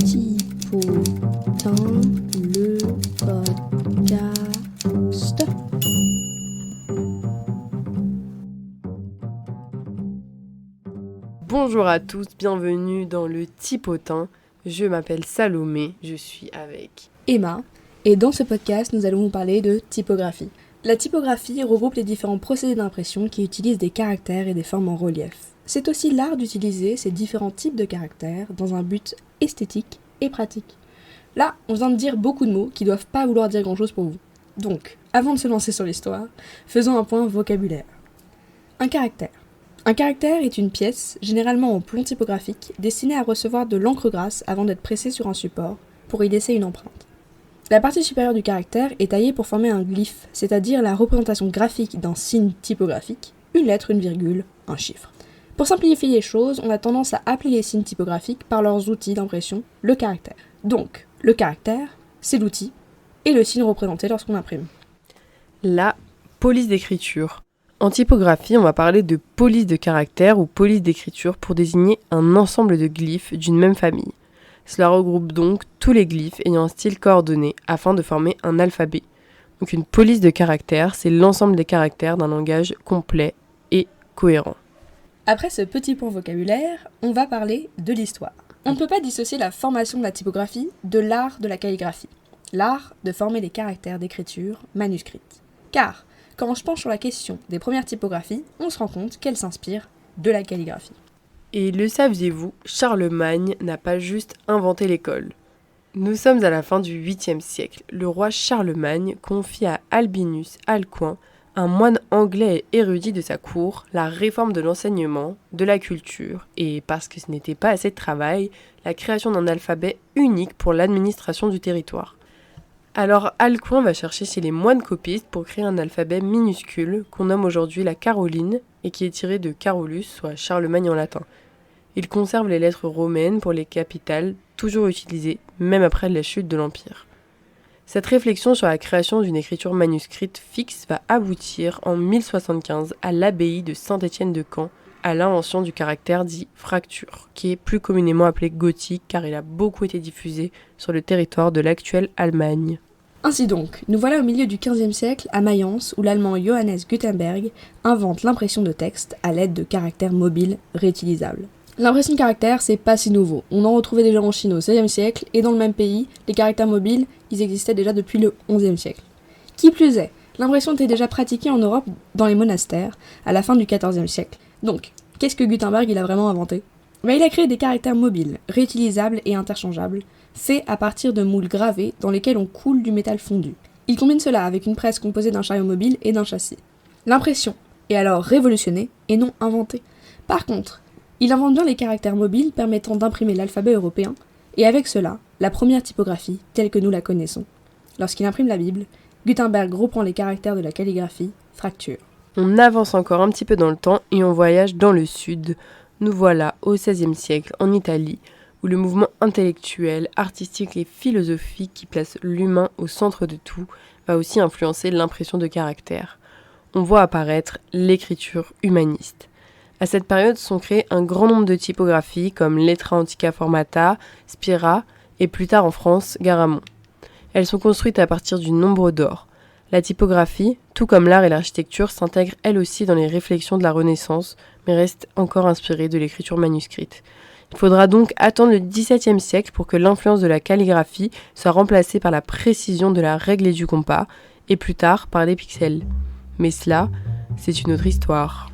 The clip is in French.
Typotin, le podcast. Bonjour à tous, bienvenue dans le Typotin. Je m'appelle Salomé, je suis avec Emma, et dans ce podcast, nous allons vous parler de typographie. La typographie regroupe les différents procédés d'impression qui utilisent des caractères et des formes en relief. C'est aussi l'art d'utiliser ces différents types de caractères dans un but esthétique et pratique. Là, on vient de dire beaucoup de mots qui doivent pas vouloir dire grand-chose pour vous. Donc, avant de se lancer sur l'histoire, faisons un point vocabulaire. Un caractère. Un caractère est une pièce, généralement en plomb typographique, destinée à recevoir de l'encre grasse avant d'être pressée sur un support pour y laisser une empreinte. La partie supérieure du caractère est taillée pour former un glyphe, c'est-à-dire la représentation graphique d'un signe typographique, une lettre, une virgule, un chiffre. Pour simplifier les choses, on a tendance à appeler les signes typographiques par leurs outils d'impression, le caractère. Donc, le caractère, c'est l'outil, et le signe représenté lorsqu'on imprime. la police d'écriture. En typographie, on va parler de police de caractère ou police d'écriture pour désigner un ensemble de glyphes d'une même famille. Cela regroupe donc tous les glyphes ayant un style coordonné afin de former un alphabet. Donc une police de caractère, c'est l'ensemble des caractères d'un langage complet et cohérent. Après ce petit point vocabulaire, on va parler de l'histoire. On ne peut pas dissocier la formation de la typographie de l'art de la calligraphie. L'art de former des caractères d'écriture manuscrite. Car, quand on se penche sur la question des premières typographies, on se rend compte qu'elles s'inspirent de la calligraphie. Et le saviez-vous, Charlemagne n'a pas juste inventé l'école. Nous sommes à la fin du 8e siècle. Le roi Charlemagne confie à Albinus Alcuin, un moine anglais et érudit de sa cour, la réforme de l'enseignement, de la culture, et parce que ce n'était pas assez de travail, la création d'un alphabet unique pour l'administration du territoire. Alors Alcuin va chercher chez les moines copistes pour créer un alphabet minuscule qu'on nomme aujourd'hui la Caroline et qui est tiré de Carolus, soit Charlemagne en latin. Il conserve les lettres romaines pour les capitales, toujours utilisées, même après la chute de l'Empire. Cette réflexion sur la création d'une écriture manuscrite fixe va aboutir en 1075 à l'abbaye de Saint-Étienne de Caen, à l'invention du caractère dit fracture, qui est plus communément appelé gothique car il a beaucoup été diffusé sur le territoire de l'actuelle Allemagne. Ainsi donc, nous voilà au milieu du XVe siècle à Mayence où l'allemand Johannes Gutenberg invente l'impression de texte à l'aide de caractères mobiles réutilisables. L'impression de caractères, c'est pas si nouveau. On en retrouvait déjà en Chine au XVIe siècle et dans le même pays, les caractères mobiles, ils existaient déjà depuis le XIe siècle. Qui plus est, l'impression était déjà pratiquée en Europe dans les monastères à la fin du XIVe siècle. Donc, qu'est-ce que Gutenberg il a vraiment inventé ? Il a créé des caractères mobiles, réutilisables et interchangeables, faits à partir de moules gravés dans lesquels on coule du métal fondu. Il combine cela avec une presse composée d'un chariot mobile et d'un châssis. L'impression est alors révolutionnée et non inventée. Par contre, il invente bien les caractères mobiles permettant d'imprimer l'alphabet européen, et avec cela, la première typographie telle que nous la connaissons. Lorsqu'il imprime la Bible, Gutenberg reprend les caractères de la calligraphie, fracture. On avance encore un petit peu dans le temps et on voyage dans le sud. Nous voilà au XVIe siècle en Italie, où le mouvement intellectuel, artistique et philosophique qui place l'humain au centre de tout va aussi influencer l'impression de caractères. On voit apparaître l'écriture humaniste. À cette période sont créées un grand nombre de typographies comme Letra Antiqua Formata, Spira et plus tard en France, Garamond. Elles sont construites à partir du nombre d'or. La typographie, tout comme l'art et l'architecture, s'intègre elle aussi dans les réflexions de la Renaissance, mais reste encore inspirée de l'écriture manuscrite. Il faudra donc attendre le XVIIe siècle pour que l'influence de la calligraphie soit remplacée par la précision de la règle et du compas, et plus tard par les pixels. Mais cela, c'est une autre histoire.